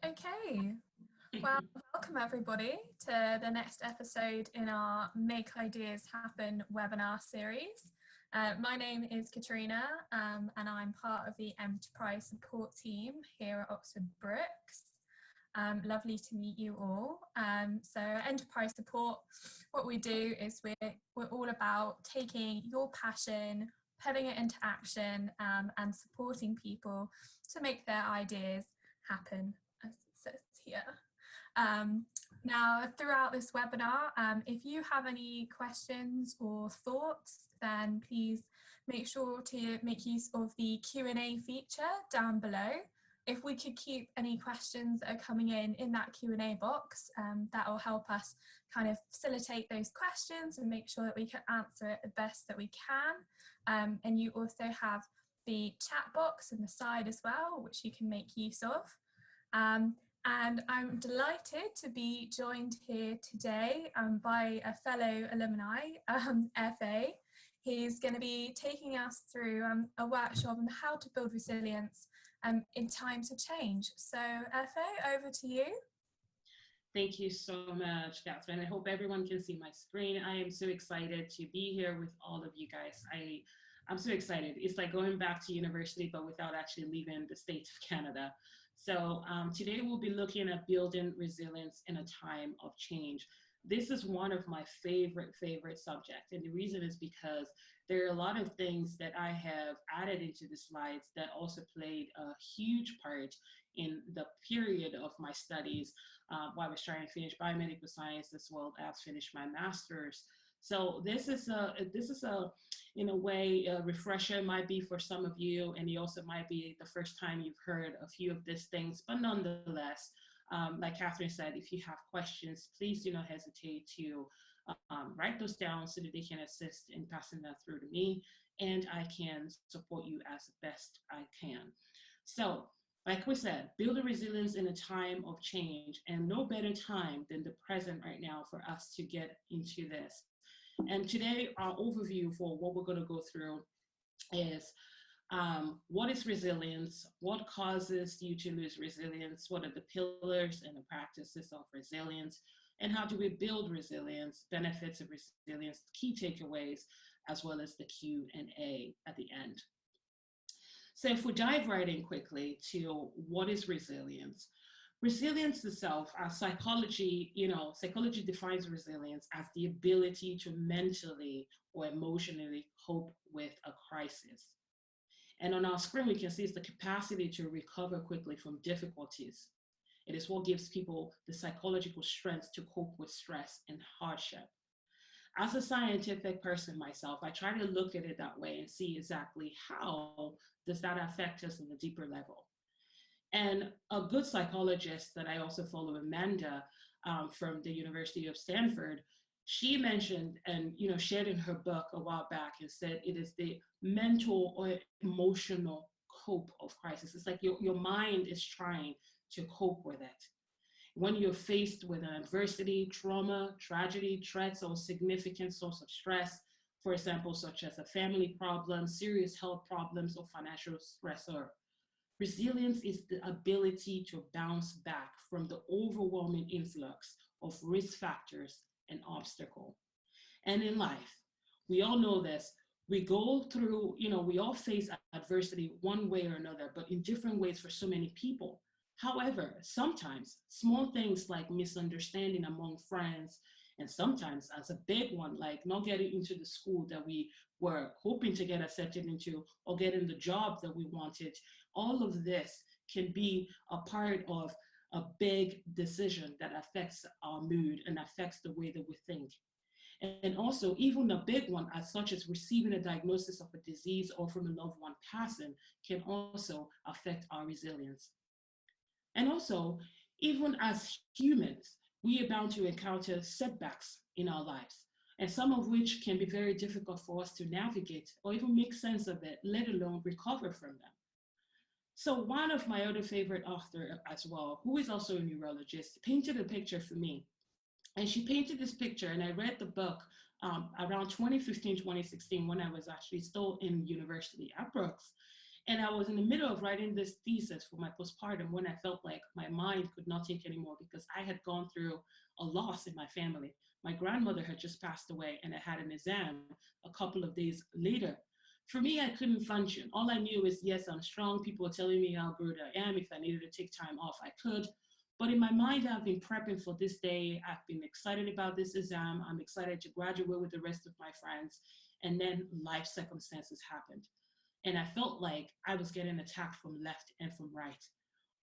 Okay, well, welcome everybody to the next episode in our Make Ideas Happen webinar series. My name is Katrina and I'm part of the enterprise support team here at Oxford Brookes. Lovely to meet you all. So enterprise support, what we do is we're all about taking your passion, putting it into action and supporting people to make their ideas happen, as it says here. Now, throughout this webinar, if you have any questions or thoughts, then please make sure to make use of the Q&A feature down below. If we could keep any questions that are coming in that Q&A box, that will help us kind of facilitate those questions and make sure that we can answer it the best that we can. And you also have the chat box on the side as well, which you can make use of. And I'm delighted to be joined here today by a fellow alumni, Efe. He's going to be taking us through a workshop on how to build resilience in times of change. So Efe, over to you. Thank you so much, Catherine. I hope everyone can see my screen. I am so excited to be here with all of you guys. I'm so excited. It's like going back to university, but without actually leaving the state of Canada. So today we'll be looking at building resilience in a time of change. This is one of my favorite subjects. And the reason is because there are a lot of things that I have added into the slides that also played a huge part in the period of my studies while I was trying to finish biomedical science as well as finish my master's. So this is in a way, a refresher might be for some of you, and it also might be the first time you've heard a few of these things, but nonetheless, like Catherine said, if you have questions, please do not hesitate to write those down so that they can assist in passing that through to me, and I can support you as best I can. So, like we said, building resilience in a time of change, and no better time than the present right now for us to get into this. And today, our overview for what we're going to go through is what is resilience, what causes you to lose resilience, what are the pillars and the practices of resilience, and how do we build resilience, benefits of resilience, key takeaways, as well as the Q&A at the end. So if we dive right in quickly to what is resilience, resilience itself, as psychology, psychology defines resilience as the ability to mentally or emotionally cope with a crisis. And on our screen, we can see it's the capacity to recover quickly from difficulties. It is what gives people the psychological strength to cope with stress and hardship. As a scientific person myself, I try to look at it that way and see exactly how does that affect us on a deeper level. And a good psychologist that I also follow, Amanda, from the University of Stanford, she mentioned and shared in her book a while back and said it is the mental or emotional cope of crisis. It's like your mind is trying to cope with it. When you're faced with an adversity, trauma, tragedy, threats, or significant source of stress, for example, such as a family problem, serious health problems, or financial stressor, resilience is the ability to bounce back from the overwhelming influx of risk factors and obstacles. And in life, we all know this, we go through, we all face adversity one way or another, but in different ways for so many people. However, sometimes small things like misunderstanding among friends, and sometimes as a big one, like not getting into the school that we were hoping to get accepted into or getting the job that we wanted, all of this can be a part of a big decision that affects our mood and affects the way that we think. And also, even a big one, as such as receiving a diagnosis of a disease or from a loved one passing, can also affect our resilience. And also, even as humans, we are bound to encounter setbacks in our lives, and some of which can be very difficult for us to navigate or even make sense of it, let alone recover from them. So one of my other favorite authors as well, who is also a neurologist, painted a picture for me. And she painted this picture, and I read the book around 2015, 2016, when I was actually still in university at Brookes. And I was in the middle of writing this thesis for my postpartum when I felt like my mind could not take anymore because I had gone through a loss in my family. My grandmother had just passed away, and I had an exam a couple of days later. For me, I couldn't function. All I knew is, yes, I'm strong. People were telling me how good I am. If I needed to take time off, I could. But in my mind, I've been prepping for this day. I've been excited about this exam. I'm excited to graduate with the rest of my friends. And then life circumstances happened. And I felt like I was getting attacked from left and from right.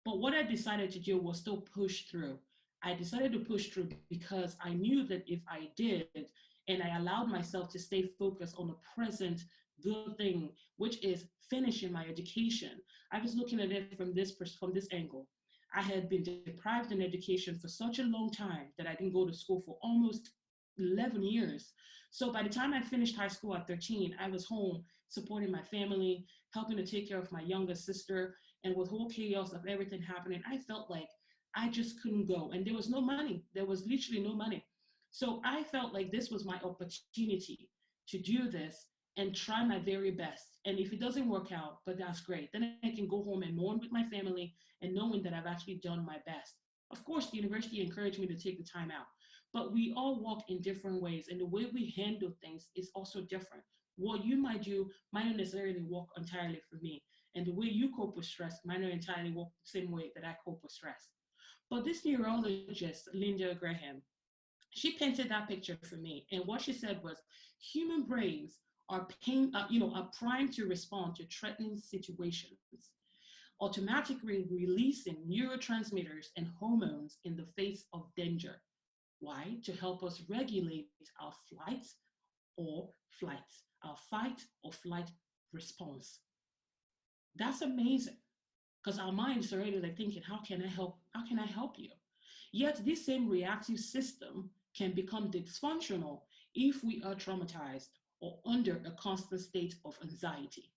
But what I decided to do was still push through. I decided to push through because I knew that if I did, and I allowed myself to stay focused on the present good thing, which is finishing my education, I was looking at it from this angle. I had been deprived in education for such a long time that I didn't go to school for almost 11 years. So by the time I finished high school at 13, I was home supporting my family, helping to take care of my younger sister, and with whole chaos of everything happening, I felt like I just couldn't go. And there was no money. There was literally no money. So I felt like this was my opportunity to do this and try my very best. And if it doesn't work out, but that's great, then I can go home and mourn with my family and knowing that I've actually done my best. Of course, the university encouraged me to take the time out, but we all walk in different ways, and the way we handle things is also different. What you might do might not necessarily work entirely for me, and the way you cope with stress might not entirely work the same way that I cope with stress. But this neurologist, Linda Graham, she painted that picture for me, and what she said was, human brains are primed to respond to threatening situations, automatically releasing neurotransmitters and hormones in the face of danger. Why? To help us regulate our or flight, our fight or flight response. That's amazing because our mind is already like thinking, how can I help? How can I help you? Yet this same reactive system can become dysfunctional if we are traumatized or under a constant state of anxiety.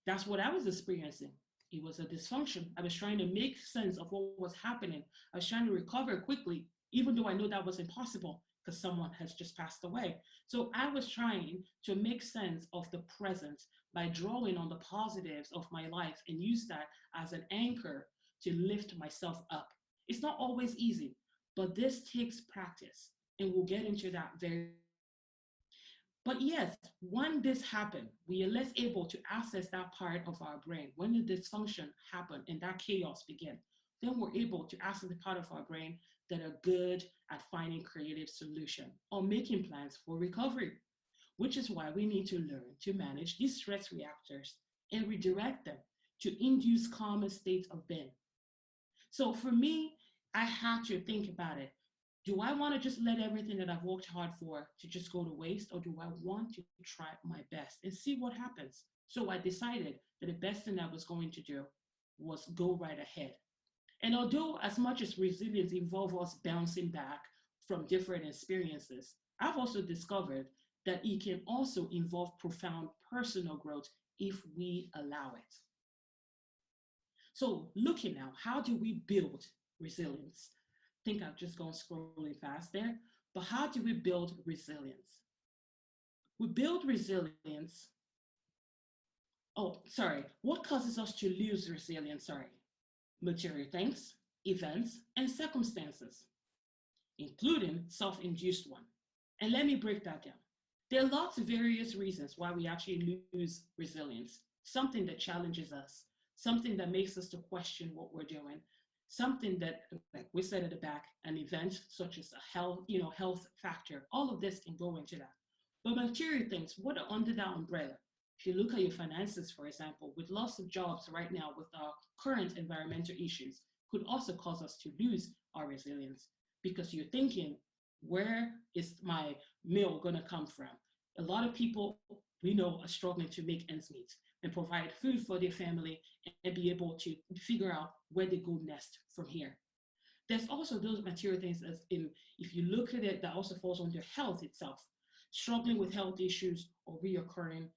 That's what I was experiencing. It was a dysfunction. I was trying to make sense of what was happening. I was trying to recover quickly, even though I know that was impossible because someone has just passed away. So I was trying to make sense of the present by drawing on the positives of my life and use that as an anchor to lift myself up. It's not always easy, but this takes practice, and we'll get into that very. But yes, when this happened, we are less able to access that part of our brain. When the dysfunction happened and that chaos began, then we're able to access the part of our brain that are good at finding creative solution or making plans for recovery, which is why we need to learn to manage these stress reactors and redirect them to induce calmer states of being. So for me, I had to think about it. Do I want to just let everything that I've worked hard for to just go to waste, or do I want to try my best and see what happens? So I decided that the best thing I was going to do was go right ahead. And although as much as resilience involves us bouncing back from different experiences, I've also discovered that it can also involve profound personal growth if we allow it. So looking now, how do we build resilience? I think I've just gone scrolling fast there, but how do we build resilience? We build resilience. Oh, sorry. What causes us to lose resilience? Sorry. Material things, events, and circumstances, including self-induced one. And let me break that down. There are lots of various reasons why we actually lose resilience. Something that challenges us, something that makes us to question what we're doing, something that, like we said at the back, an event such as a health factor. All of this can go into that. But material things, what are under that umbrella? If you look at your finances, for example, with lots of jobs right now with our current environmental issues, could also cause us to lose our resilience because you're thinking, where is my meal going to come from? A lot of people we know are struggling to make ends meet and provide food for their family and be able to figure out where they go next from here. There's also those material things as in, if you look at it, that also falls under health itself, struggling with health issues or reoccurring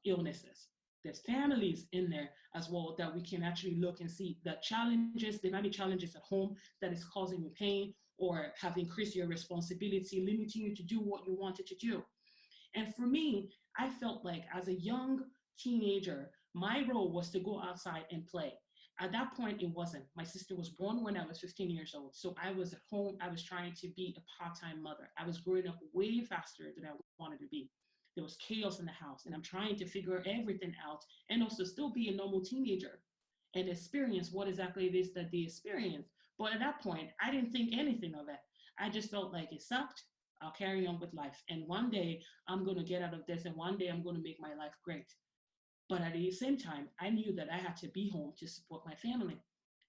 illnesses. There's families in there as well that we can actually look and see that challenges, there might be challenges at home that is causing you pain or have increased your responsibility, limiting you to do what you wanted to do. And for me, I felt like as a young teenager, My role was to go outside and play. At that point, it wasn't. My sister was born when I was 15 years old. So I was at home. I was trying to be a part-time mother. I was growing up way faster than I wanted to be. There was chaos in the house, and I'm trying to figure everything out and also still be a normal teenager and experience what exactly it is that they experience. But at that point, I didn't think anything of it. I just felt like it sucked. I'll carry on with life. And one day I'm going to get out of this, and one day I'm going to make my life great. But at the same time, I knew that I had to be home to support my family.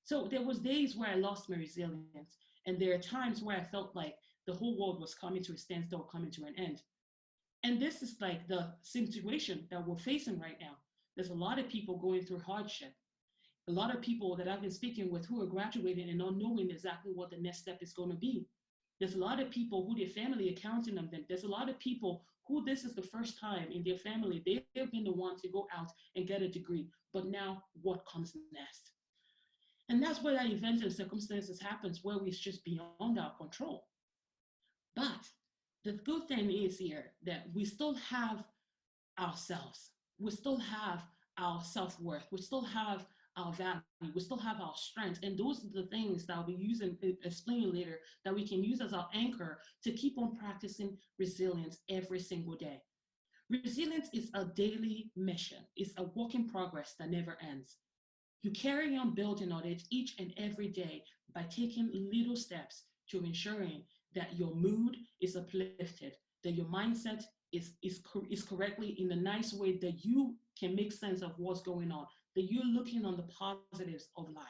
So there was days where I lost my resilience. And there are times where I felt like the whole world was coming to a standstill, coming to an end. And this is like the situation that we're facing right now. There's a lot of people going through hardship. A lot of people that I've been speaking with who are graduating and not knowing exactly what the next step is going to be. There's a lot of people who their family are counting on them. There's a lot of people who this is the first time in their family they've been the one to go out and get a degree. But now what comes next? And that's where that event and circumstances happens where it's just beyond our control. But the good thing is here that we still have ourselves. We still have our self-worth. We still have our value. We still have our strengths. And those are the things that I'll be using, explaining later, that we can use as our anchor to keep on practicing resilience every single day. Resilience is a daily mission. It's a work in progress that never ends. You carry on building on it each and every day by taking little steps to ensuring that your mood is uplifted, that your mindset is correctly in a nice way, that you can make sense of what's going on, that you're looking on the positives of life.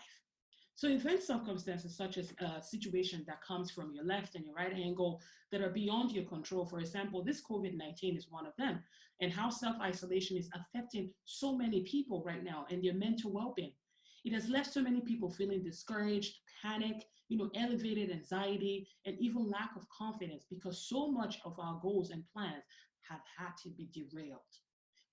So event circumstances such as a situation that comes from your left and your right angle that are beyond your control. For example, this COVID-19 is one of them, and how self-isolation is affecting so many people right now and their mental well-being. It has left so many people feeling discouraged, panic, elevated anxiety, and even lack of confidence because so much of our goals and plans have had to be derailed.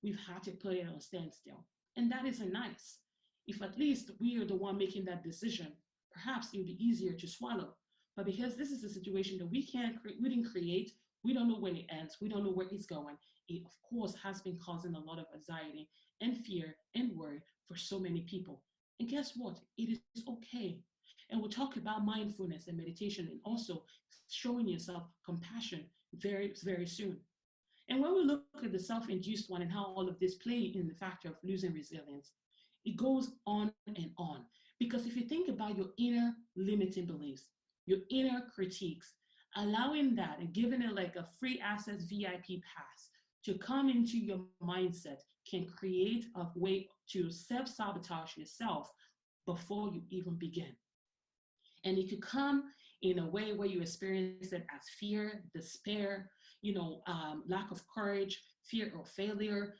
We've had to put it on standstill. And that isn't nice. If at least we are the one making that decision, perhaps it would be easier to swallow. But because this is a situation that we didn't create, we don't know when it ends, we don't know where it's going. It, of course, has been causing a lot of anxiety and fear and worry for so many people. And guess what? It is okay. And we'll talk about mindfulness and meditation and also showing yourself compassion very, very soon. And when we look at the self-induced one and how all of this play in the factor of losing resilience, it goes on and on. Because if you think about your inner limiting beliefs, your inner critiques, allowing that and giving it like a free access VIP pass to come into your mindset can create a way to self-sabotage yourself before you even begin. And it could come in a way where you experience it as fear, despair, lack of courage, fear of failure,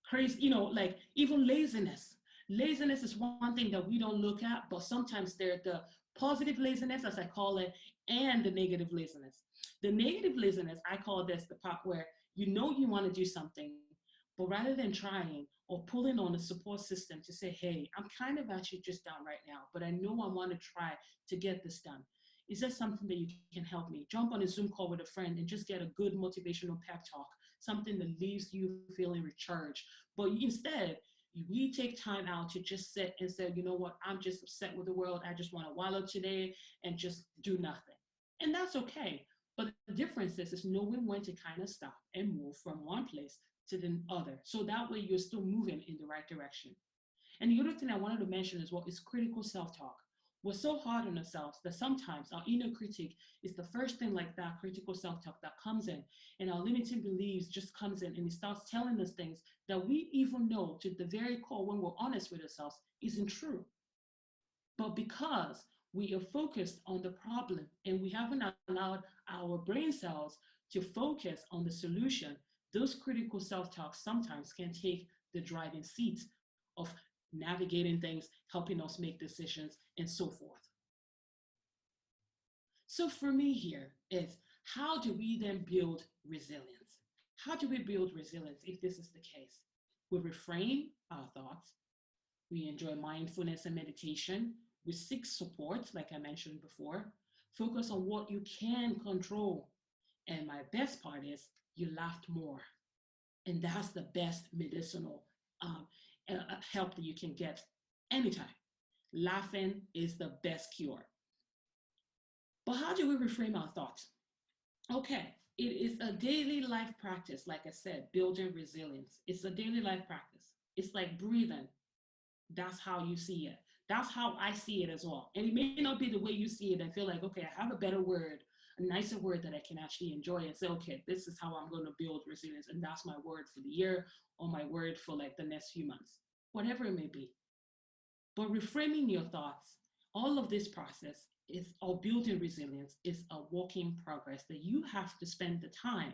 crazy, like even laziness. Laziness is one thing that we don't look at, but sometimes there's the positive laziness, as I call it, and the negative laziness. The negative laziness, I call this the part where you want to do something, but rather than trying or pulling on a support system to say, hey, I'm kind of actually just down right now, but I know I want to try to get this done. Is there something that you can help me? Jump on a Zoom call with a friend and just get a good motivational pep talk, something that leaves you feeling recharged. But instead, we take time out to just sit and say, you know what, I'm just upset with the world. I just want to wallow today and just do nothing. And that's okay. But the difference is knowing when to kind of stop and move from one place to the other. So that way you're still moving in the right direction. And the other thing I wanted to mention as well is critical self-talk. We're so hard on ourselves that sometimes our inner critic is the first thing like that critical self-talk that comes in, and our limiting beliefs just comes in and it starts telling us things that we even know to the very core when we're honest with ourselves isn't true. But because we are focused on the problem and we haven't allowed our brain cells to focus on the solution, those critical self-talks sometimes can take the driving seat of navigating things, helping us make decisions, and so forth. So for me here is, how do we then build resilience? How do we build resilience if this is the case? We reframe our thoughts. We enjoy mindfulness and meditation. We seek support, like I mentioned before. Focus on what you can control. And my best part is you laughed more. And that's the best medicinal um, help that you can get anytime. Laughing is the best cure. But how do we reframe our thoughts? Okay, it is a daily life practice, like I said, building resilience. It's a daily life practice. It's like breathing. That's how you see it. That's how I see it as well. And it may not be the way you see it. I feel like, okay, I have a better word, a nicer word that I can actually enjoy and say, okay, this is how I'm going to build resilience. And that's my word for the year or my word for like the next few months, whatever it may be. But reframing your thoughts, all of this process is of building resilience is a work in progress that you have to spend the time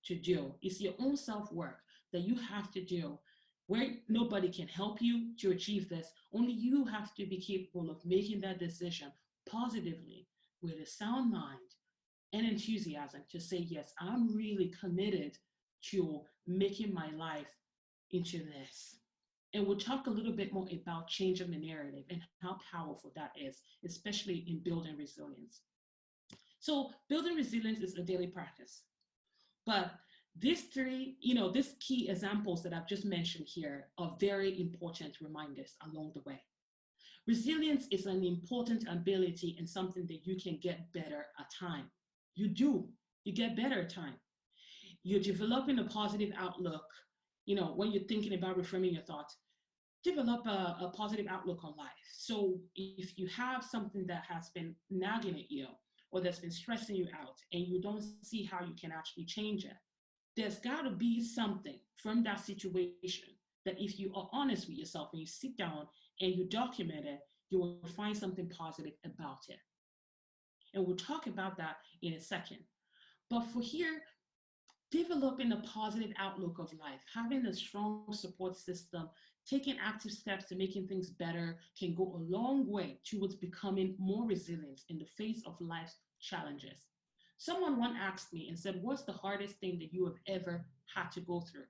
to do. It's your own self-work that you have to do where nobody can help you to achieve this. Only you have to be capable of making that decision positively with a sound mind and enthusiasm to say, yes, I'm really committed to making my life into this. And we'll talk a little bit more about changing the narrative and how powerful that is, especially in building resilience. So building resilience is a daily practice. But these three, these key examples that I've just mentioned here are very important reminders along the way. Resilience is an important ability and something that you can get better at time. You do. You get better at time. You're developing a positive outlook, when you're thinking about reframing your thoughts. Develop a positive outlook on life. So if you have something that has been nagging at you or that's been stressing you out and you don't see how you can actually change it, there's got to be something from that situation that if you are honest with yourself and you sit down and you document it, you will find something positive about it. And we'll talk about that in a second. But for here, developing a positive outlook of life, having a strong support system, taking active steps to making things better can go a long way towards becoming more resilient in the face of life's challenges. Someone once asked me and said, what's the hardest thing that you have ever had to go through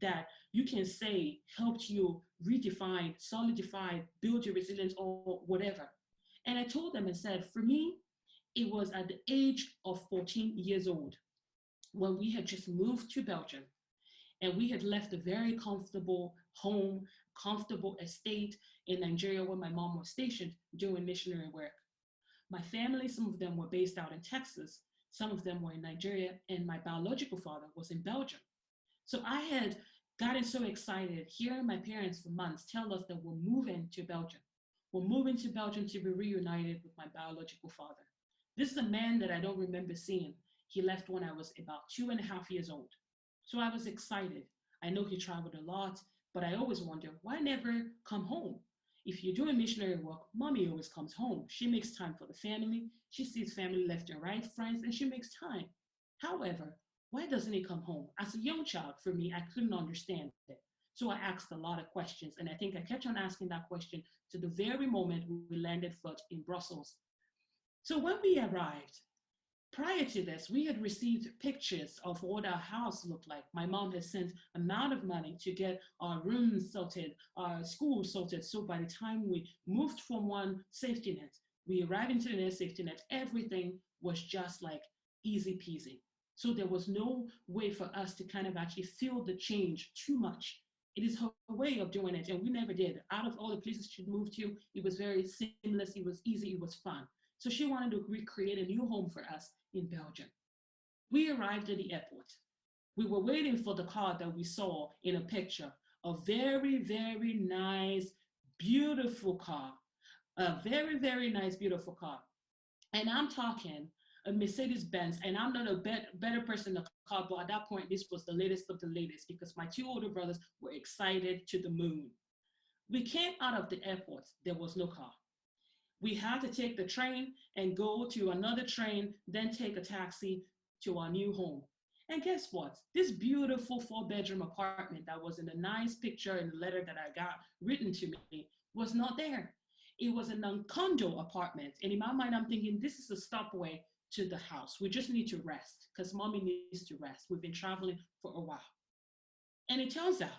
that you can say helped you redefine, solidify, build your resilience or whatever? And I told them and said, for me, it was at the age of 14 years old when we had just moved to Belgium and we had left a very comfortable home, comfortable estate in Nigeria where my mom was stationed doing missionary work. My family, some of them were based out in Texas, some of them were in Nigeria, and my biological father was in Belgium. So I had gotten so excited hearing my parents for months tell us that we're moving to Belgium. We're moving to Belgium to be reunited with my biological father. This is a man that I don't remember seeing. He left when I was about 2.5 years old. So I was excited. I know he traveled a lot, but I always wonder, why never come home? If you're doing missionary work, mommy always comes home. She makes time for the family. She sees family left and right, friends, and she makes time. However, why doesn't he come home? As a young child, for me, I couldn't understand it. So I asked a lot of questions, and I think I kept on asking that question to the very moment we landed foot in Brussels. So when we arrived, prior to this, we had received pictures of what our house looked like. My mom had sent an amount of money to get our rooms sorted, our school sorted. So by the time we moved from one safety net, we arrived into the next safety net, everything was just like easy peasy. So there was no way for us to kind of actually feel the change too much. It is her way of doing it, and we never did. Out of all the places she moved to, it was very seamless, it was easy, it was fun. So she wanted to recreate a new home for us in Belgium. We arrived at the airport. We were waiting for the car that we saw in a picture, a very, very nice, beautiful car, a very, very nice, beautiful car. And I'm talking a Mercedes-Benz, and I'm not a better person in the car, but at that point, this was the latest of the latest because my two older brothers were excited to the moon. We came out of the airport, there was no car. We had to take the train and go to another train, then take a taxi to our new home. And guess what? This beautiful 4-bedroom apartment that was in the nice picture in the letter that I got written to me was not there. It was a non-condo apartment. And in my mind, I'm thinking, this is a stopway to the house. We just need to rest because mommy needs to rest. We've been traveling for a while. And it turns out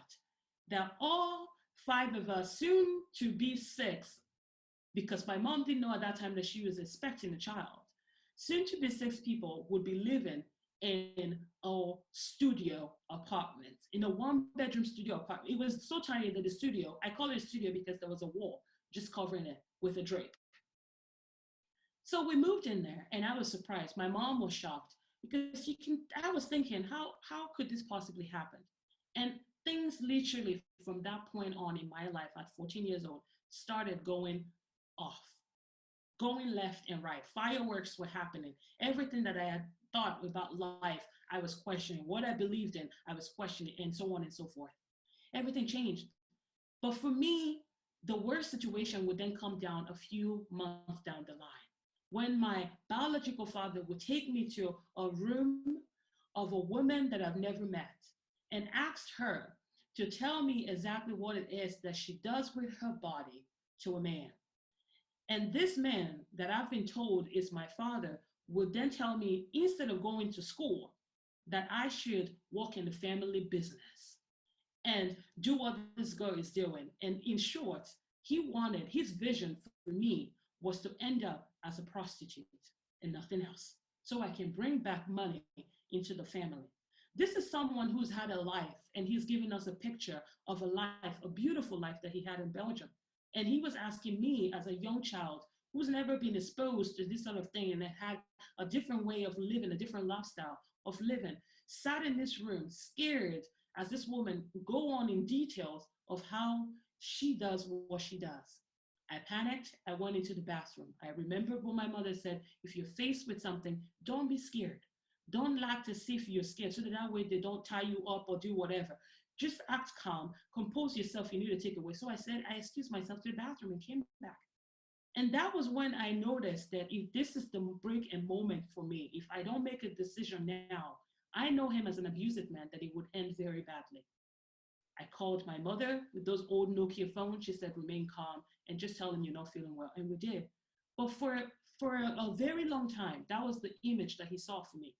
that all 5 of us, soon to be 6, because my mom didn't know at that time that she was expecting a child, soon to be 6 people would be living in a studio apartment, in a one-bedroom studio apartment. It was so tiny that the studio, I call it a studio because there was a wall just covering it with a drape. So we moved in there and I was surprised. My mom was shocked because I was thinking, how could this possibly happen? And things literally from that point on in my life at 14 years old started going off, going left and right. Fireworks were happening. Everything that I had thought about life, I was questioning. What I believed in, I was questioning, and so on and so forth. Everything changed. But for me, the worst situation would then come down a few months down the line when my biological father would take me to a room of a woman that I've never met and asked her to tell me exactly what it is that she does with her body to a man. And this man that I've been told is my father would then tell me, instead of going to school, that I should work in the family business and do what this girl is doing. And in short, he wanted, his vision for me was to end up as a prostitute and nothing else, so I can bring back money into the family. This is someone who's had a life, and he's given us a picture of a life, a beautiful life that he had in Belgium. And he was asking me as a young child who's never been exposed to this sort of thing and had a different way of living, a different lifestyle of living, sat in this room scared as this woman go on in details of how she does what she does. I panicked. I went into the bathroom. I remember what my mother said, if you're faced with something, don't be scared. Don't act as if you're scared so that way they don't tie you up or do whatever. Just act calm, compose yourself, you need to take away. So I said, I excused myself to the bathroom and came back. And that was when I noticed that if this is the break and moment for me, if I don't make a decision now, I know him as an abusive man, that it would end very badly. I called my mother with those old Nokia phones. She said, remain calm and just tell him you're not feeling well. And we did. But for a very long time, that was the image that he saw for me.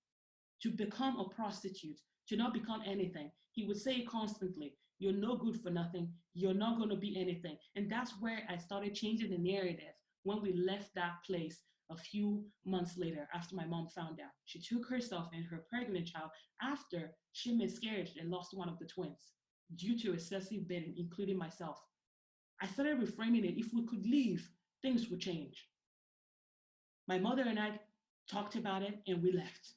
To become a prostitute, to not become anything. He would say constantly, you're no good for nothing. You're not going to be anything. And that's where I started changing the narrative when we left that place a few months later after my mom found out. She took herself and her pregnant child after she miscarried and lost one of the twins due to excessive bedding, including myself. I started reframing it. If we could leave, things would change. My mother and I talked about it and we left.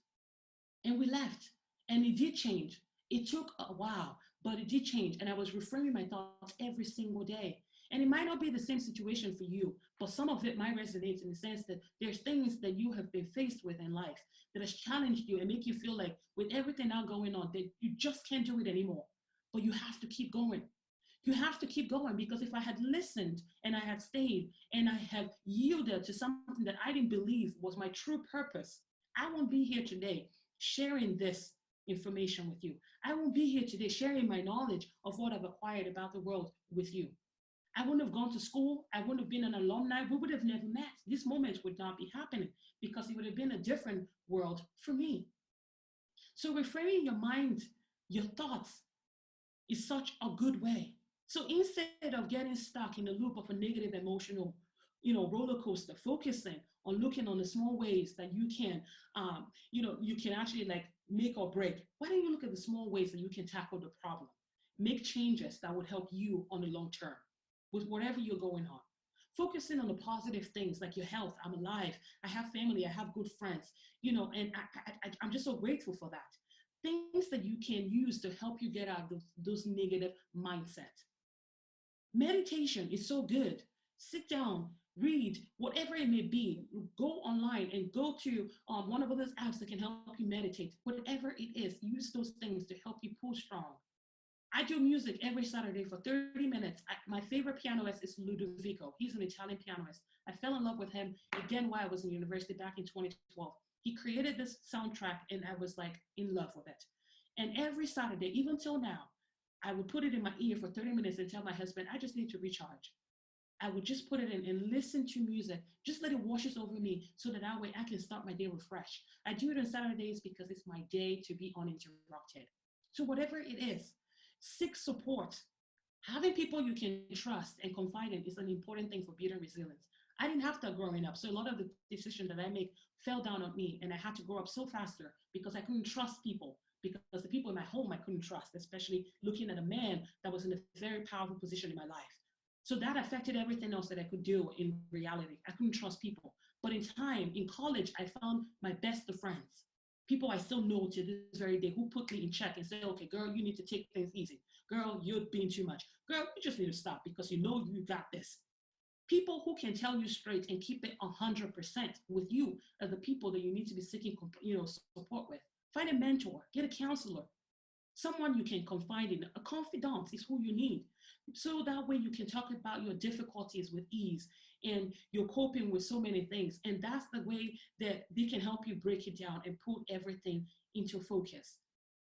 And we left. And it did change. It took a while, but it did change. And I was reframing my thoughts every single day. And it might not be the same situation for you, but some of it might resonate in the sense that there's things that you have been faced with in life that has challenged you and make you feel like with everything now going on, that you just can't do it anymore. But you have to keep going. You have to keep going, because if I had listened and I had stayed and I had yielded to something that I didn't believe was my true purpose, I won't be here today sharing this information with you. I won't be here today sharing my knowledge of what I've acquired about the world with you. I wouldn't have gone to school. I wouldn't have been an alumni. We would have never met. These moments would not be happening because it would have been a different world for me. So reframing your mind, your thoughts is such a good way. So instead of getting stuck in the loop of a negative emotional, roller coaster, focusing on looking on the small ways that you can, you can actually like make or break. Why don't you look at the small ways that you can tackle the problem? Make changes that would help you on the long term with whatever you're going on. Focusing on the positive things like your health. I'm alive. I have family. I have good friends. And I'm just so grateful for that. Things that you can use to help you get out of those negative mindsets. Meditation is so good. Sit down, read, whatever it may be. Go online and go to one of those apps that can help you meditate. Whatever it is, use those things to help you pull strong. I do music every Saturday for 30 minutes. My favorite pianist is Ludovico. He's an Italian pianist. I fell in love with him again while I was in university back in 2012. He created this soundtrack and I was like in love with it. And every Saturday, even till now, I would put it in my ear for 30 minutes and tell my husband, I just need to recharge. I would just put it in and listen to music. Just let it washes over me so that way I can start my day refreshed. I do it on Saturdays because it's my day to be uninterrupted. So whatever it is, seek support. Having people you can trust and confide in is an important thing for building resilience. I didn't have that growing up. So a lot of the decisions that I make fell down on me, and I had to grow up so faster because I couldn't trust people, because the people in my home I couldn't trust, especially looking at a man that was in a very powerful position in my life. So that affected everything else that I could do in reality. I couldn't trust people. But in time, in college, I found my best of friends. People I still know to this very day who put me in check and say, okay, girl, you need to take things easy. Girl, you're being too much. Girl, you just need to stop because you know you got this. People who can tell you straight and keep it 100% with you are the people that you need to be seeking, support with. Find a mentor, get a counselor, someone you can confide in. A confidant is who you need. So that way you can talk about your difficulties with ease and you're coping with so many things. And that's the way that they can help you break it down and put everything into focus.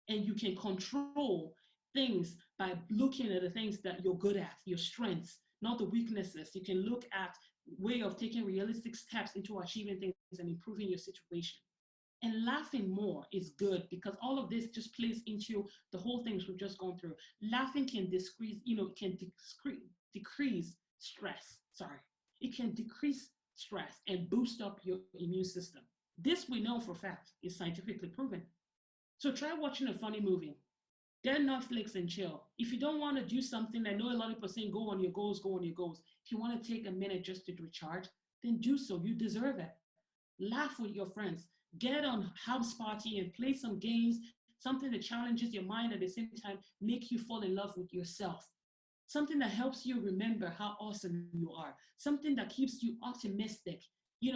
And you can control things by looking at the things that you're good at, your strengths, not the weaknesses. You can look at way of taking realistic steps into achieving things and improving your situation. And laughing more is good because all of this just plays into the whole things we've just gone through. Laughing can decrease stress. Sorry. It can decrease stress and boost up your immune system. This we know for a fact is scientifically proven. So try watching a funny movie. Get Netflix and chill. If you don't want to do something, I know a lot of people are saying go on your goals, go on your goals. If you want to take a minute just to recharge, then do so. You deserve it. Laugh with your friends. Get on house party and play some games, something that challenges your mind at the same time, make you fall in love with yourself. Something that helps you remember how awesome you are. Something that keeps you optimistic,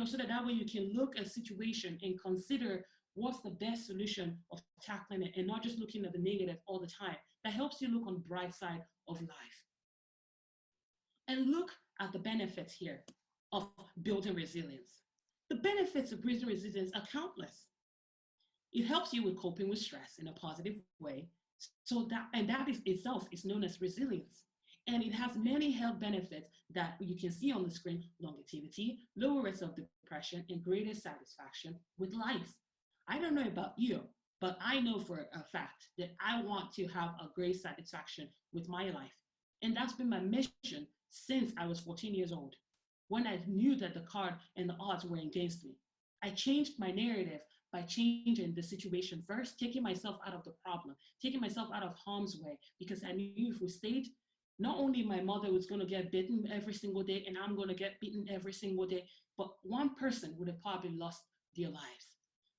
so that way you can look at a situation and consider what's the best solution of tackling it and not just looking at the negative all the time. That helps you look on the bright side of life. And look at the benefits here of building resilience. The benefits of building resilience are countless. It helps you with coping with stress in a positive way. That is itself is known as resilience. And it has many health benefits that you can see on the screen: longevity, lower risk of depression, and greater satisfaction with life. I don't know about you, but I know for a fact that I want to have a great satisfaction with my life. And that's been my mission since I was 14 years old, when I knew that the card and the odds were against me. I changed my narrative by changing the situation first, taking myself out of the problem, taking myself out of harm's way, because I knew if we stayed, not only my mother was going to get bitten every single day and I'm going to get beaten every single day, but one person would have probably lost their lives.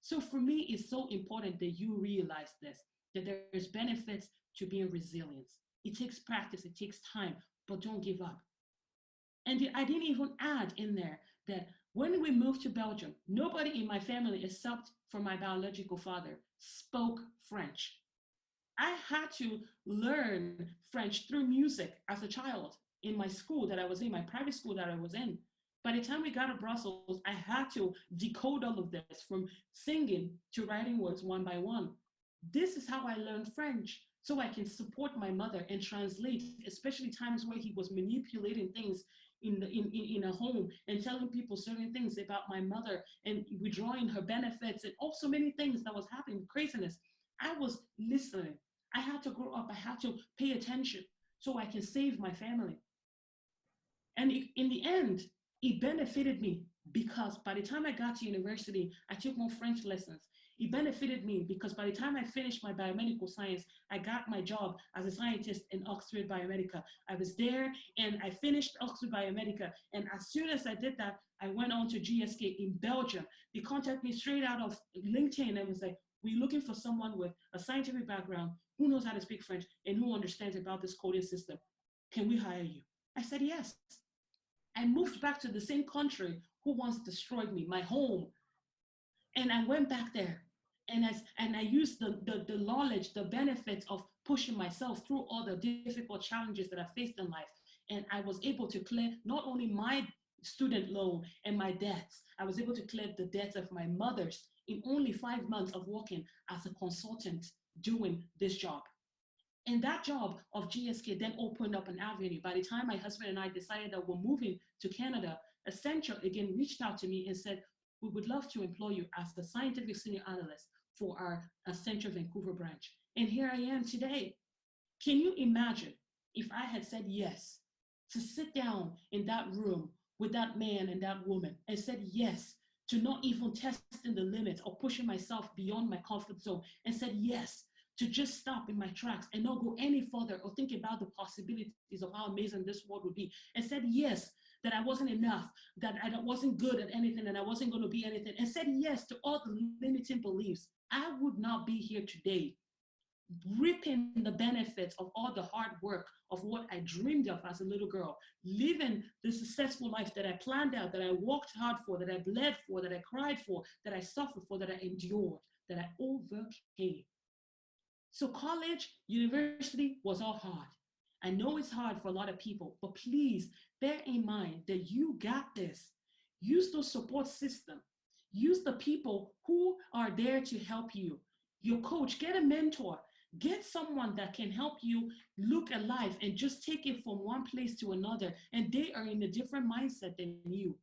So for me, it's so important that you realize this, that there's benefits to being resilient. It takes practice, it takes time, but don't give up. And I didn't even add in there that when we moved to Belgium, nobody in my family, except for my biological father, spoke French. I had to learn French through music as a child in my school that I was in, my private school that I was in. By the time we got to Brussels, I had to decode all of this from singing to writing words one by one. This is how I learned French, so I can support my mother and translate, especially times where he was manipulating things in a home and telling people certain things about my mother and withdrawing her benefits and also many things that was happening, craziness. I was listening. I had to grow up. I had to pay attention so I can save my family. And in the end, it benefited me because by the time I got to university, I took more French lessons. It benefited me because by the time I finished my biomedical science, I got my job as a scientist in Oxford Biomedica. I was there and I finished Oxford Biomedica. And as soon as I did that, I went on to GSK in Belgium. They contacted me straight out of LinkedIn and was like, we're looking for someone with a scientific background who knows how to speak French and who understands about this coding system. Can we hire you? I said, yes. I moved back to the same country who once destroyed me, my home. And I went back there and I used the knowledge, the benefits of pushing myself through all the difficult challenges that I faced in life. And I was able to clear not only my student loan and my debts, I was able to clear the debts of my mother's in only 5 months of working as a consultant doing this job. And that job of GSK then opened up an avenue. By the time my husband and I decided that we're moving to Canada, Accenture again reached out to me and said, we would love to employ you as the scientific senior analyst for our Accenture Vancouver branch. And here I am today. Can you imagine if I had said yes to sit down in that room with that man and that woman, and said yes to not even testing the limits or pushing myself beyond my comfort zone, and said yes to just stop in my tracks and not go any further or think about the possibilities of how amazing this world would be, and said yes that I wasn't enough, that I wasn't good at anything, and I wasn't going to be anything, and said yes to all the limiting beliefs, I would not be here today reaping the benefits of all the hard work of what I dreamed of as a little girl, living the successful life that I planned out, that I worked hard for, that I bled for, that I cried for, that I suffered for, that I endured, that I overcame. So college, university was all hard. I know it's hard for a lot of people, but please bear in mind that you got this. Use those support system. Use the people who are there to help you. Your coach, get a mentor. Get someone that can help you look at life and just take it from one place to another, and they are in a different mindset than you.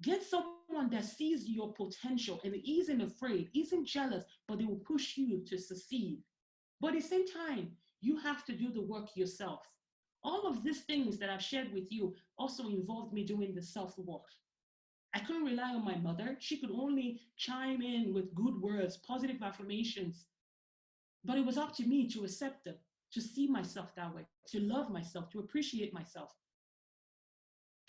Get someone that sees your potential and isn't afraid, isn't jealous, but they will push you to succeed. But at the same time, you have to do the work yourself. All of these things that I've shared with you also involved me doing the self-work. I couldn't rely on my mother. She could only chime in with good words, positive affirmations. But it was up to me to accept them, to see myself that way, to love myself, to appreciate myself.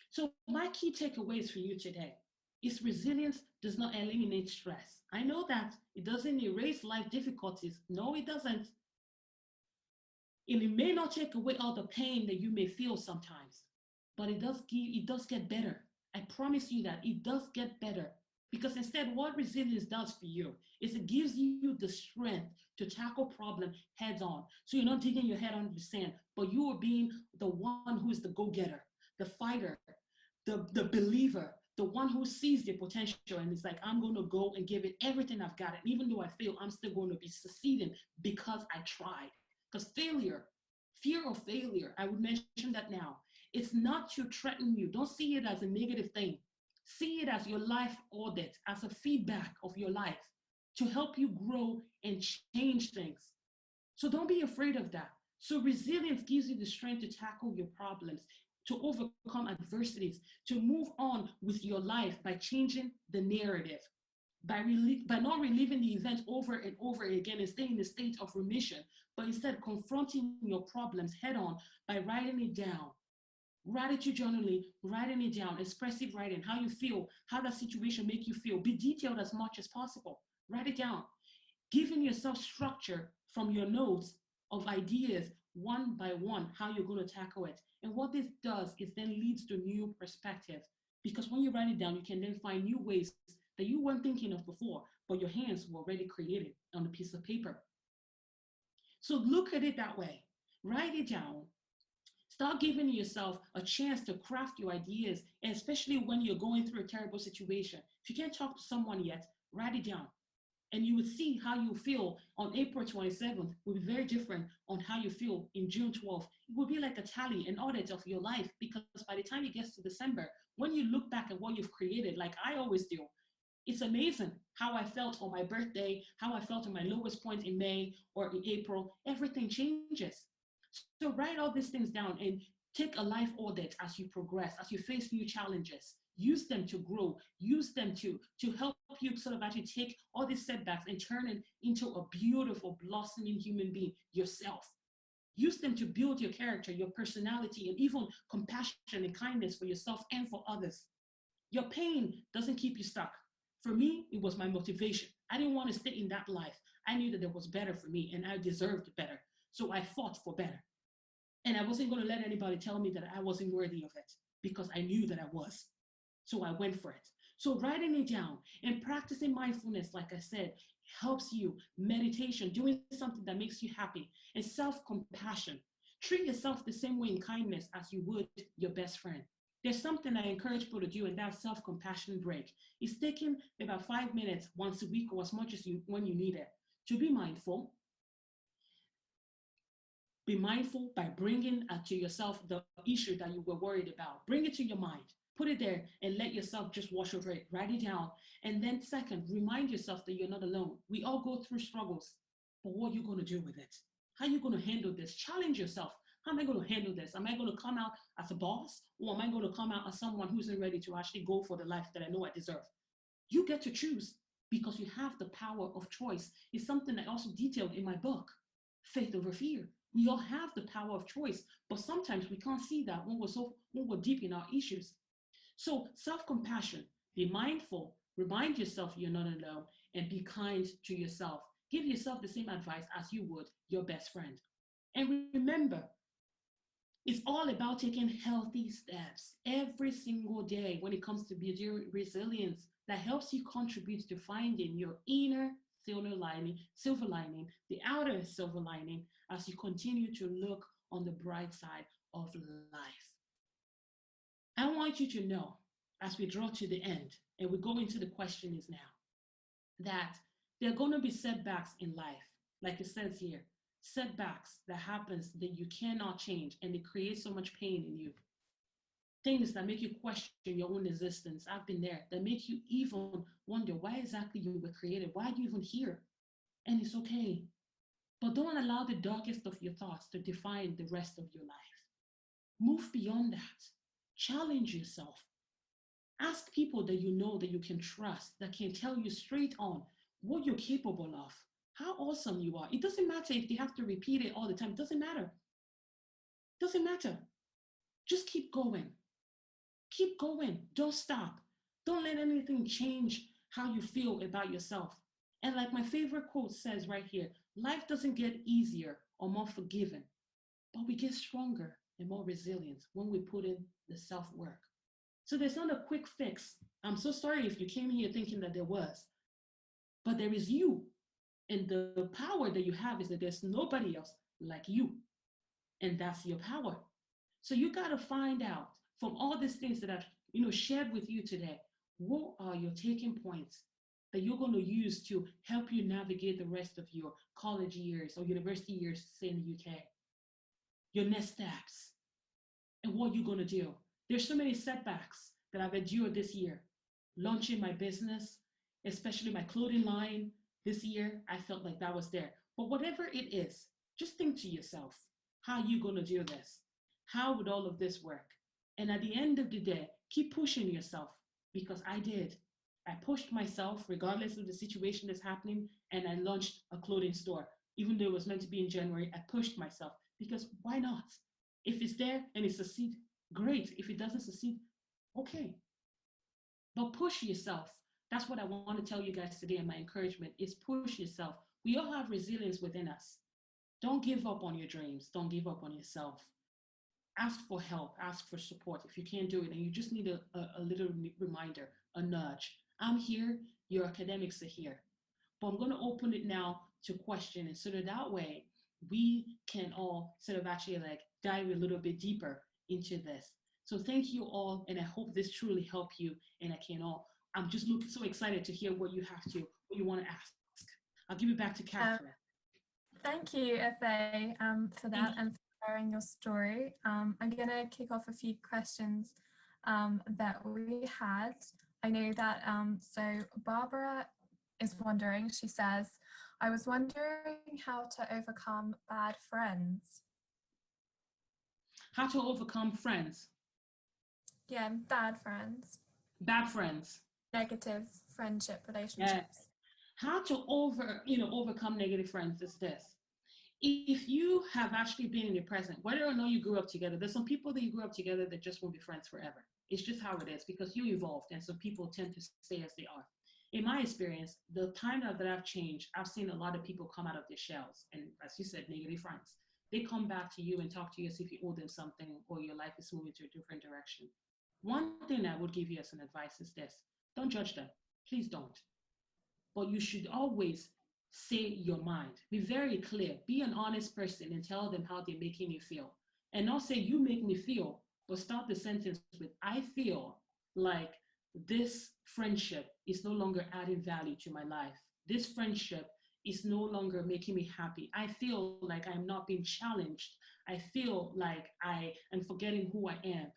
So my key takeaways for you today is resilience does not eliminate stress. I know that it doesn't erase life difficulties. No, it doesn't. And it may not take away all the pain that you may feel sometimes, but it does get better. I promise you that it does get better. Because instead, what resilience does for you is it gives you the strength to tackle problems heads on. So you're not digging your head under the sand, but you are being the one who is the go-getter, the fighter, the believer, the one who sees the potential and is like, I'm going to go and give it everything I've got. And even though I fail, I'm still going to be succeeding because I tried. Because failure, fear of failure, I would mention that now. It's not to threaten you. Don't see it as a negative thing. See it as your life audit, as a feedback of your life to help you grow and change things. So don't be afraid of that. So resilience gives you the strength to tackle your problems, to overcome adversities, to move on with your life by changing the narrative, by not reliving the event over and over again and staying in a state of remission, but instead confronting your problems head on by writing it down. Gratitude journaling, writing it down, expressive writing, how you feel, how that situation make you feel. Be detailed as much as possible. Write it down. Giving yourself structure from your notes of ideas one by one, how you're going to tackle it. And what this does is then leads to new perspective. Because when you write it down, you can then find new ways that you weren't thinking of before, but your hands were already created on a piece of paper. So look at it that way. Write it down. Start giving yourself a chance to craft your ideas, and especially when you're going through a terrible situation. If you can't talk to someone yet, write it down. And you would see how you feel on April 27th will be very different on how you feel in June 12th. It will be like a tally, an audit of your life, because by the time it gets to December, when you look back at what you've created, like I always do, it's amazing how I felt on my birthday, how I felt on my lowest point in May or in April. Everything changes. So write all these things down and take a life audit as you progress, as you face new challenges. Use them to grow. Use them to help you sort of actually take all these setbacks and turn it into a beautiful, blossoming human being yourself. Use them to build your character, your personality, and even compassion and kindness for yourself and for others. Your pain doesn't keep you stuck. For me, it was my motivation. I didn't want to stay in that life. I knew that there was better for me and I deserved better. So I fought for better. And I wasn't going to let anybody tell me that I wasn't worthy of it because I knew that I was. So I went for it. So writing it down and practicing mindfulness, like I said, helps you. Meditation, doing something that makes you happy, and self-compassion. Treat yourself the same way in kindness as you would your best friend. There's something I encourage people to do, and that's self-compassion break. It's taking about 5 minutes once a week or as much as when you need it to be mindful. Be mindful by bringing to yourself the issue that you were worried about. Bring it to your mind. Put it there and let yourself just wash over it. Write it down. And then second, remind yourself that you're not alone. We all go through struggles, but what are you going to do with it? How are you going to handle this? Challenge yourself. How am I going to handle this? Am I going to come out as a boss, or am I going to come out as someone who isn't ready to actually go for the life that I know I deserve? You get to choose because you have the power of choice. It's something I also detailed in my book, Faith Over Fear. We all have the power of choice, but sometimes we can't see that when we're deep in our issues. So self-compassion, be mindful, remind yourself you're not alone, and be kind to yourself. Give yourself the same advice as you would your best friend. And remember, it's all about taking healthy steps every single day when it comes to building resilience that helps you contribute to finding your inner silver lining, the outer silver lining, as you continue to look on the bright side of life. I want you to know, as we draw to the end and we go into the questions now, that there are going to be setbacks in life, like it says here, setbacks that happens that you cannot change, and they create so much pain in you. Things that make you question your own existence. I've been there. That make you even wonder why exactly you were created. Why are you even here? And it's okay. But don't allow the darkest of your thoughts to define the rest of your life. Move beyond that. Challenge yourself. Ask people that you know, that you can trust, that can tell you straight on what you're capable of, how awesome you are. It doesn't matter if they have to repeat it all the time. It doesn't matter. It doesn't matter. Just keep going. Keep going. Don't stop. Don't let anything change how you feel about yourself. And like my favorite quote says right here, life doesn't get easier or more forgiving, but we get stronger and more resilient when we put in the self-work. So there's not a quick fix. I'm so sorry if you came here thinking that there was, but there is you. And the power that you have is that there's nobody else like you. And that's your power. So you got to find out from all these things that I've shared with you today, what are your taking points that you're going to use to help you navigate the rest of your college years or university years, say in the UK, your next steps, and what you're going to do. There's so many setbacks that I've endured this year. Launching my business, especially my clothing line this year, I felt like that was there. But whatever it is, just think to yourself, how are you going to do this? How would all of this work? And at the end of the day, keep pushing yourself, because I did. I pushed myself regardless of the situation that's happening, and I launched a clothing store. Even though it was meant to be in January, I pushed myself, because why not? If it's there and it succeeds, great. If it doesn't succeed, okay. But push yourself. That's what I want to tell you guys today, and my encouragement is push yourself. We all have resilience within us. Don't give up on your dreams. Don't give up on yourself. Ask for help, ask for support if you can't do it, and you just need a little reminder, a nudge. I'm here, your academics are here. But I'm going to open it now to questions, so that way we can all sort of actually like dive a little bit deeper into this. So thank you all, and I hope this truly helped you, and I'm just so excited to hear what you want to ask. I'll give it back to Catherine. Thank you, Efe, for that and for sharing your story. I'm going to kick off a few questions that we had. I know that, so Barbara is wondering, she says, I was wondering how to overcome bad friends. How to overcome friends? Yeah, bad friends. Bad friends. Negative friendship relationships. Yes. How to overcome negative friends is this. If you have actually been in the present, whether or not you grew up together, there's some people that you grew up together that just won't be friends forever. It's just how it is, because you evolved, and some people tend to stay as they are. In my experience, the time that I've changed, I've seen a lot of people come out of their shells, and as you said, negative friends. They come back to you and talk to you as if you owe them something, or your life is moving to a different direction. One thing I would give you as an advice is this: don't judge them. Please don't. But you should always say your mind. Be very clear. Be an honest person and tell them how they're making you feel. And not say, you make me feel, but start the sentence with, I feel like this friendship is no longer adding value to my life. This friendship is no longer making me happy. I feel like I'm not being challenged. I feel like I am forgetting who I am.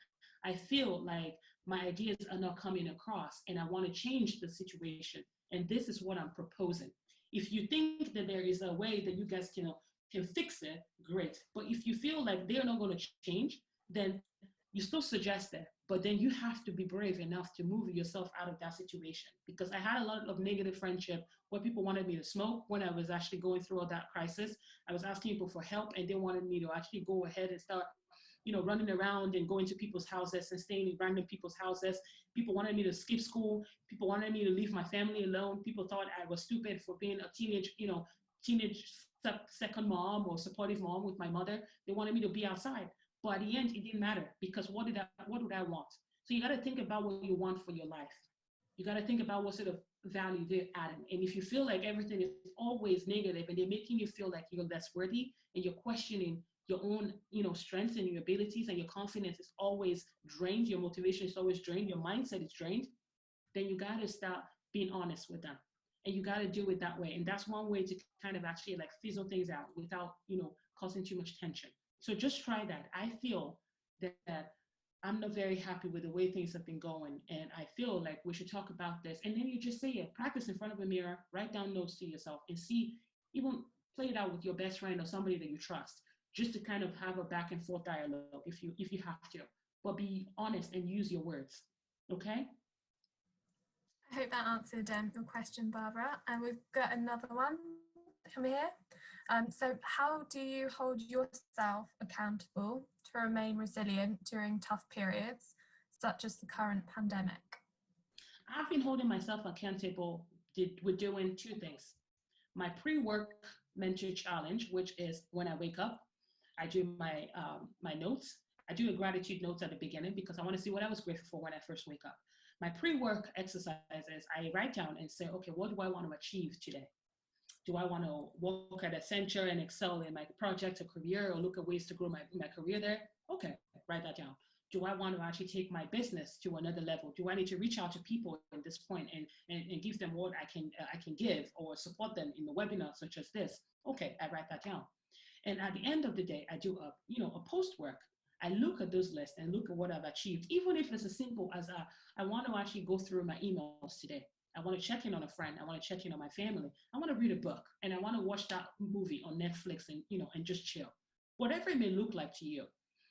I feel like my ideas are not coming across, and I want to change the situation. And this is what I'm proposing. If you think that there is a way that you guys can can fix it, great. But if you feel like they're not going to change, then you still suggest it. But then you have to be brave enough to move yourself out of that situation. Because I had a lot of negative friendship where people wanted me to smoke when I was actually going through all that crisis. I was asking people for help and they wanted me to actually go ahead and start, running around and going to people's houses and staying in random people's houses. People wanted me to skip school. People wanted me to leave my family alone. People thought I was stupid for being a teenage second mom or supportive mom with my mother. They wanted me to be outside. But at the end, it didn't matter because what did I want? So you got to think about what you want for your life. You got to think about what sort of value they're adding. And if you feel like everything is always negative and they're making you feel like you're less worthy and you're questioning your own, strengths and your abilities and your confidence is always drained, your motivation is always drained, your mindset is drained, then you got to start being honest with them. And you got to do it that way. And that's one way to kind of actually like fizzle things out without, causing too much tension. So just try that. I feel that I'm not very happy with the way things have been going. And I feel like we should talk about this. And then you just say it, practice in front of a mirror, write down notes to yourself and see, even play it out with your best friend or somebody that you trust, just to kind of have a back and forth dialogue if you have to. But be honest and use your words. Okay? I hope that answered your question, Barbara. And we've got another one from here. So how do you hold yourself accountable to remain resilient during tough periods, such as the current pandemic? I've been holding myself accountable with doing two things. My pre-work mentor challenge, which is when I wake up, I do my notes. I do a gratitude notes at the beginning because I want to see what I was grateful for when I first wake up. My pre-work exercises, I write down and say, okay, what do I want to achieve today? Do I want to work at a center and excel in my project or career or look at ways to grow my career there? Okay, write that down. Do I want to actually take my business to another level? Do I need to reach out to people at this point and give them what I can give or support them in the webinar such as this? Okay, I write that down. And at the end of the day, I do a post work. I look at those lists and look at what I've achieved, even if it's as simple as I want to actually go through my emails today. I want to check in on a friend. I want to check in on my family. I want to read a book and I want to watch that movie on Netflix and just chill. Whatever it may look like to you,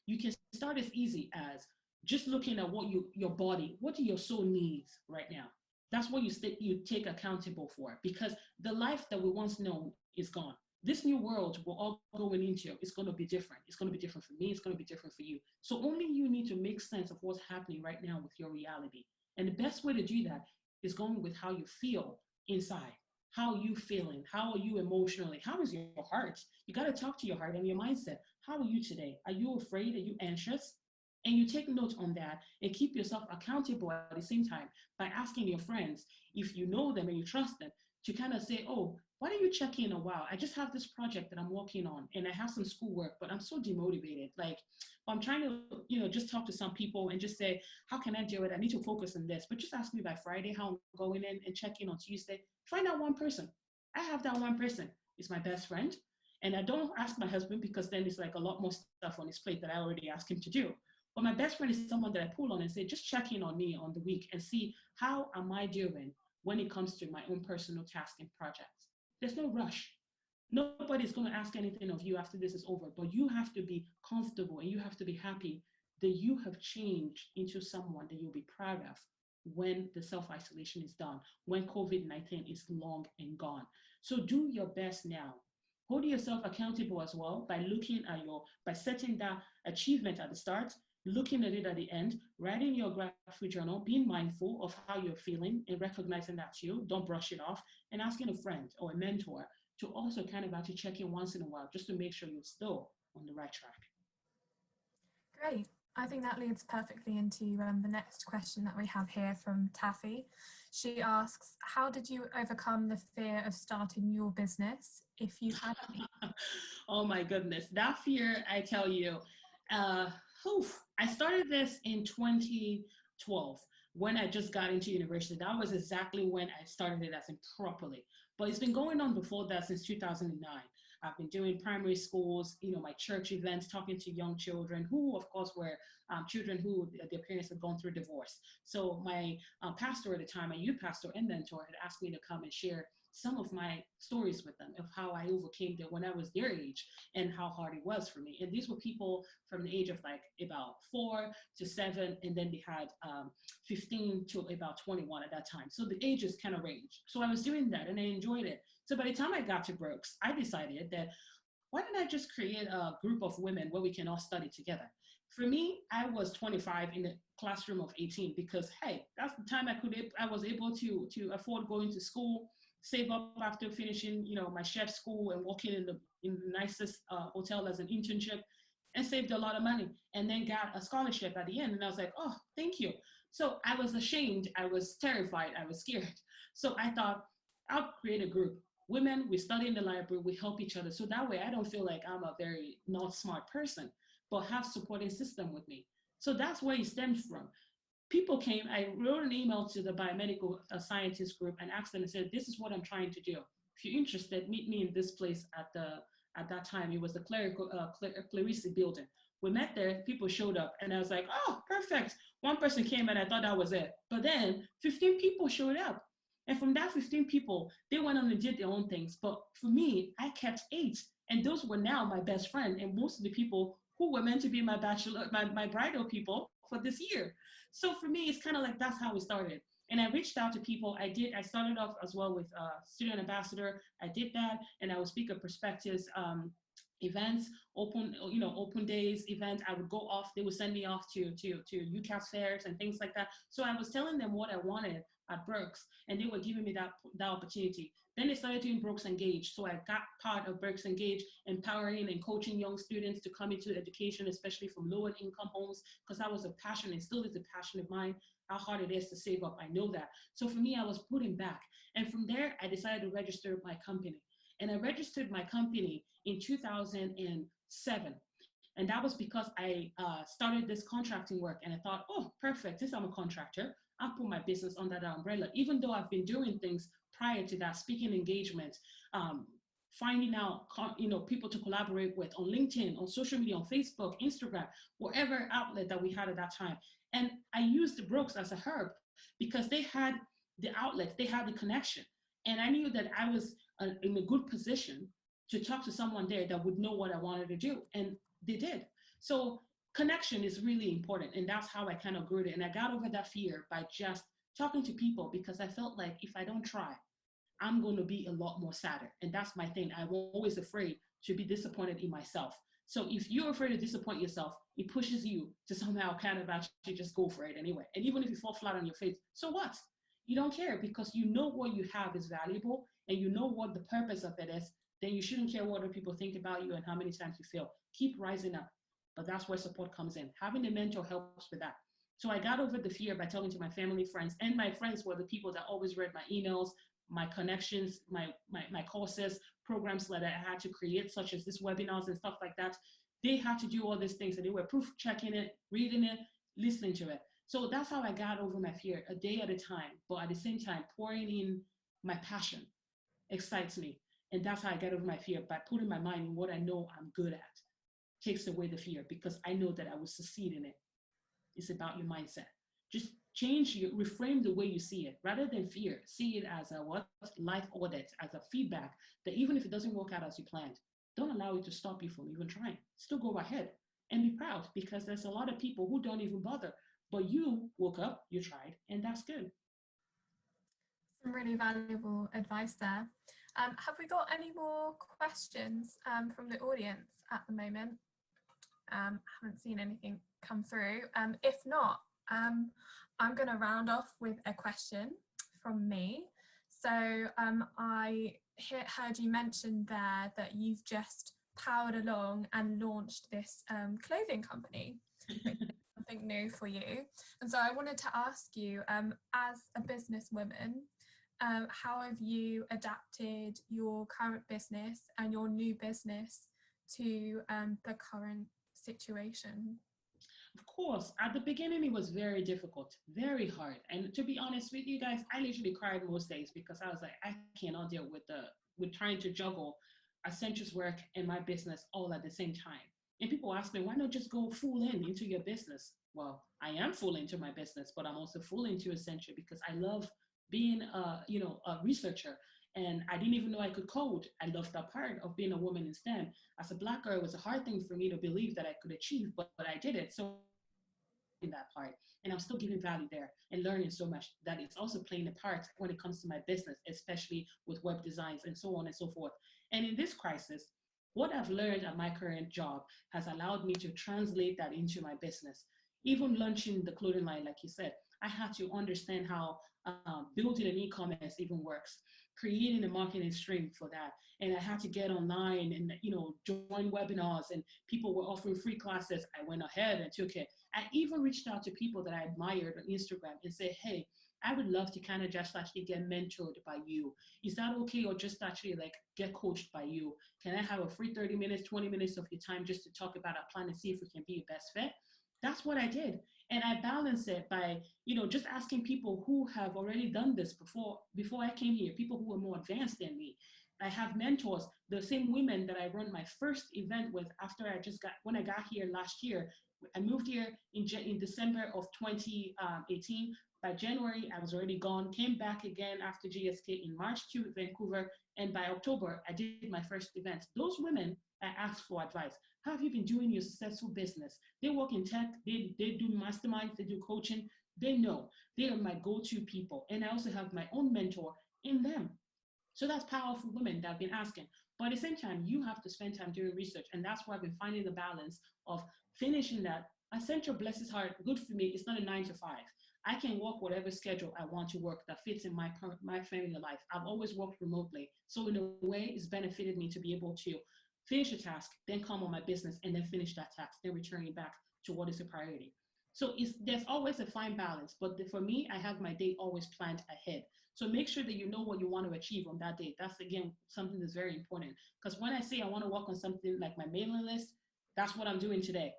you can start as easy as just looking at what your body, what do your soul needs right now? That's what you take accountable for, because the life that we once known is gone. This new world we're all going into is going to be different. It's going to be different for me. It's going to be different for you. So only you need to make sense of what's happening right now with your reality. And the best way to do that is going with how you feel inside. How are you feeling? How are you emotionally? How is your heart? You got to talk to your heart and your mindset. How are you today? Are you afraid? Are you anxious? And you take note on that and keep yourself accountable at the same time by asking your friends, if you know them and you trust them, to kind of say, oh, why don't you check in a while? I just have this project that I'm working on and I have some schoolwork, but I'm so demotivated. Like, I'm trying to, just talk to some people and just say, how can I do it? I need to focus on this, but just ask me by Friday how I'm going in and check in on Tuesday. Find out one person. I have that one person. It's my best friend. And I don't ask my husband because then it's like a lot more stuff on his plate that I already asked him to do. But my best friend is someone that I pull on and say, just check in on me on the week and see how am I doing when it comes to my own personal tasks and projects. There's no rush. Nobody's going to ask anything of you after this is over, but you have to be comfortable and you have to be happy that you have changed into someone that you'll be proud of when the self-isolation is done, when COVID-19 is long and gone. So do your best now. Hold yourself accountable as well by setting that achievement at the start, looking at it at the end, writing your gratitude journal, being mindful of how you're feeling and recognizing that's you, don't brush it off, and asking a friend or a mentor to also kind of actually check in once in a while just to make sure you're still on the right track. Great. I think that leads perfectly into the next question that we have here from Taffy. She asks, how did you overcome the fear of starting your business if you had any? Oh my goodness, that fear, I tell you, I started this in 2012 when I just got into university. That was exactly when I started it as in properly. But it's been going on before that since 2009. I've been doing primary schools, my church events, talking to young children who, of course, were children who their parents had gone through divorce. So my pastor at the time, my youth pastor and mentor, had asked me to come and share some of my stories with them of how I overcame that when I was their age and how hard it was for me. And these were people from the age of like about 4 to 7, and then they had 15 to about 21 at that time. So the ages kind of range. So I was doing that and I enjoyed it. So by the time I got to Brookes, I decided that why don't I just create a group of women where we can all study together? For me, I was 25 in a classroom of 18 because, hey, that's the time I was able to afford going to school, save up after finishing, my chef school and working in the nicest hotel as an internship, and saved a lot of money, and then got a scholarship at the end. And I was like, oh, thank you. So I was ashamed, I was terrified, I was scared. So I thought I'll create a group. Women, we study in the library, we help each other. So that way I don't feel like I'm a very not smart person, but have supporting system with me. So that's where it stems from. People came, I wrote an email to the biomedical scientist group and asked them and said, this is what I'm trying to do. If you're interested, meet me in this place at that time. It was the Clarisi building. We met there, people showed up, and I was like, oh, perfect. One person came and I thought that was it. But then 15 people showed up. And from that 15 people, they went on and did their own things. But for me, I kept 8. And those were now my best friend and most of the people who were meant to be my bridal people for this year. So for me, it's kind of like that's how it started. And I reached out to people. I started off as well with student ambassador. I did that, and I would speak at perspectives events, open days events. I would go off. They would send me off to UCAS fairs and things like that. So I was telling them what I wanted at Brookes, and they were giving me that opportunity. Then they started doing Brookes Engage. So I got part of Brookes Engage, empowering and coaching young students to come into education, especially from lower income homes, because that was a passion and still is a passion of mine, how hard it is to save up. I know that. So for me, I was putting back. And from there, I decided to register my company. And I registered my company in 2007. And that was because I started this contracting work. And I thought, oh, perfect, since I'm a contractor, I'll put my business under that umbrella, even though I've been doing things prior to that, speaking engagements, finding out people to collaborate with on LinkedIn, on social media, on Facebook, Instagram, whatever outlet that we had at that time. And I used the Brookes as a herb because they had the outlets, they had the connection. And I knew that I was in a good position to talk to someone there that would know what I wanted to do. And they did. So connection is really important. And that's how I kind of grew it. And I got over that fear by just talking to people, because I felt like if I don't try, I'm going to be a lot more sadder. And that's my thing. I'm always afraid to be disappointed in myself. So if you're afraid to disappoint yourself, it pushes you to somehow kind of actually just go for it anyway. And even if you fall flat on your face, so what? You don't care, because you know what you have is valuable and you know what the purpose of it is. Then you shouldn't care what other people think about you and how many times you fail. Keep rising up. But that's where support comes in. Having a mentor helps with that. So I got over the fear by talking to my family, friends, and my friends were the people that always read my emails, my connections, my courses, programs that I had to create, such as this webinars and stuff like that. They had to do all these things, and they were proof checking it, reading it, listening to it. So that's how I got over my fear, a day at a time, but at the same time, pouring in my passion excites me. And that's how I get over my fear, by putting my mind in what I know I'm good at. Takes away the fear, because I know that I will succeed in it. It's about your mindset. Just reframe the way you see it. Rather than fear, see it as a life audit, as a feedback, that even if it doesn't work out as you planned, don't allow it to stop you from even trying. Still go ahead and be proud, because there's a lot of people who don't even bother. But you woke up, you tried, and that's good. Some really valuable advice there. Have we got any more questions from the audience at the moment? Haven't seen anything come through. If not, I'm going to round off with a question from me. So I heard you mention there that you've just powered along and launched this clothing company. Something new for you. And so I wanted to ask you, as a businesswoman, how have you adapted your current business and your new business to the current situation? Of course, at the beginning, it was very difficult, very hard. And to be honest with you guys, I literally cried most days, because I was like, I cannot deal with trying to juggle Accenture's work and my business all at the same time. And people ask me, why not just go full into your business? Well, I am full into my business, but I'm also full into Accenture, because I love being a researcher And I didn't even know I could code. I loved that part of being a woman in STEM. As a Black girl, it was a hard thing for me to believe that I could achieve, but I did it. So in that part, and I'm still giving value there and learning so much that it's also playing a part when it comes to my business, especially with web designs and so on and so forth. And in this crisis, what I've learned at my current job has allowed me to translate that into my business. Even launching the clothing line, like you said, I had to understand how building an e-commerce even works, creating a marketing stream for that. And I had to get online and, join webinars, and people were offering free classes. I went ahead and took it. I even reached out to people that I admired on Instagram and said, hey, I would love to kind of just actually get mentored by you. Is that okay? Or just actually like get coached by you? Can I have a free 30 minutes, 20 minutes of your time just to talk about our plan and see if we can be your best fit? That's what I did. And I balance it by, just asking people who have already done this before I came here, people who are more advanced than me. I have mentors, the same women that I run my first event with after when I got here last year. I moved here in December of 2018. By January, I was already gone, came back again after GSK in March to Vancouver. And by October, I did my first event. Those women, I asked for advice. How have you been doing your successful business? They work in tech, they do masterminds, they do coaching. They know, they are my go-to people. And I also have my own mentor in them. So that's powerful women that I've been asking. But at the same time, you have to spend time doing research. And that's why I've been finding the balance of finishing that. Essential blesses heart, good for me. It's not a 9 to 5. I can work whatever schedule I want to work that fits in my family life. I've always worked remotely. So in a way, it's benefited me to be able to finish a task, then come on my business, and then finish that task, then returning back to what is a priority. So there's always a fine balance. But for me, I have my day always planned ahead. So make sure that you know what you want to achieve on that day. That's, again, something that's very important. Because when I say I want to work on something like my mailing list, that's what I'm doing today.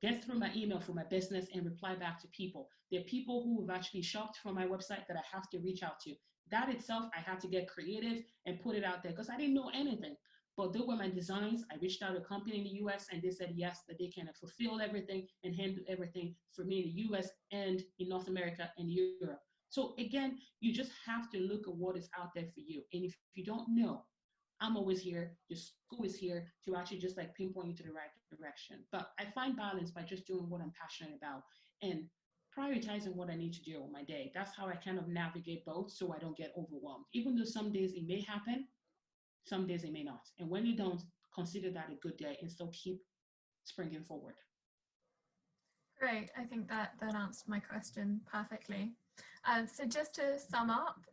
Get through my email for my business and reply back to people. There are people who have actually shopped from my website that I have to reach out to. That itself, I had to get creative and put it out there because I didn't know anything. But they were my designs. I reached out to a company in the US and they said yes, that they can fulfill everything and handle everything for me in the US and in North America and Europe. So again, you just have to look at what is out there for you. And if you don't know, I'm always here. Your school is here to actually just like pinpoint you to the right direction. But I find balance by just doing what I'm passionate about and prioritizing what I need to do on my day. That's how I kind of navigate both so I don't get overwhelmed. Even though some days it may happen, some days it may not. And when you don't, consider that a good day and still keep springing forward. Great. I think that answered my question perfectly. So just to sum up,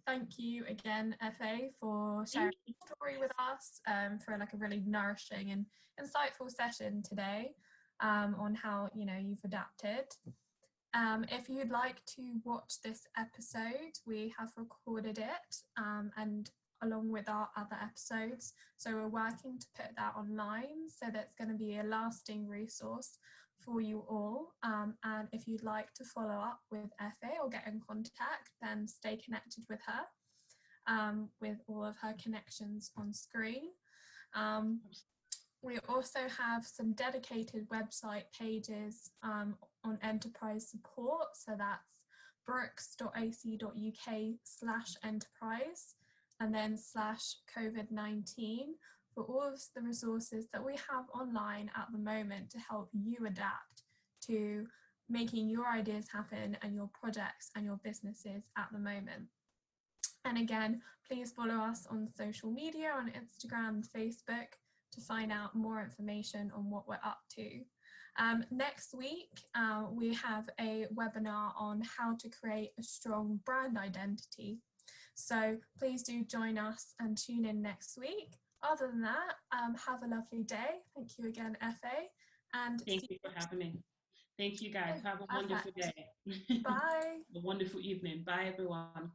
thank you again, Efe, for sharing your story with us, for like a really nourishing and insightful session today on how you've adapted. If you'd like to watch this episode, we have recorded it and along with our other episodes. So we're working to put that online so that's going to be a lasting resource for you all. And if you'd like to follow up with Efe or get in contact, then stay connected with her with all of her connections on screen. We also have some dedicated website pages on enterprise support. So that's brookes.ac.uk/enterprise and then /COVID-19 for all of the resources that we have online at the moment to help you adapt to making your ideas happen and your projects and your businesses at the moment. And again, please follow us on social media, on Instagram and Facebook, to find out more information on what we're up to. Next week, we have a webinar on how to create a strong brand identity. So please do join us and tune in next week. Other than that, have a lovely day. Thank you again, Efe. And thank you for having me. Thank you guys. Have a wonderful day. Bye. A wonderful evening. Bye, everyone.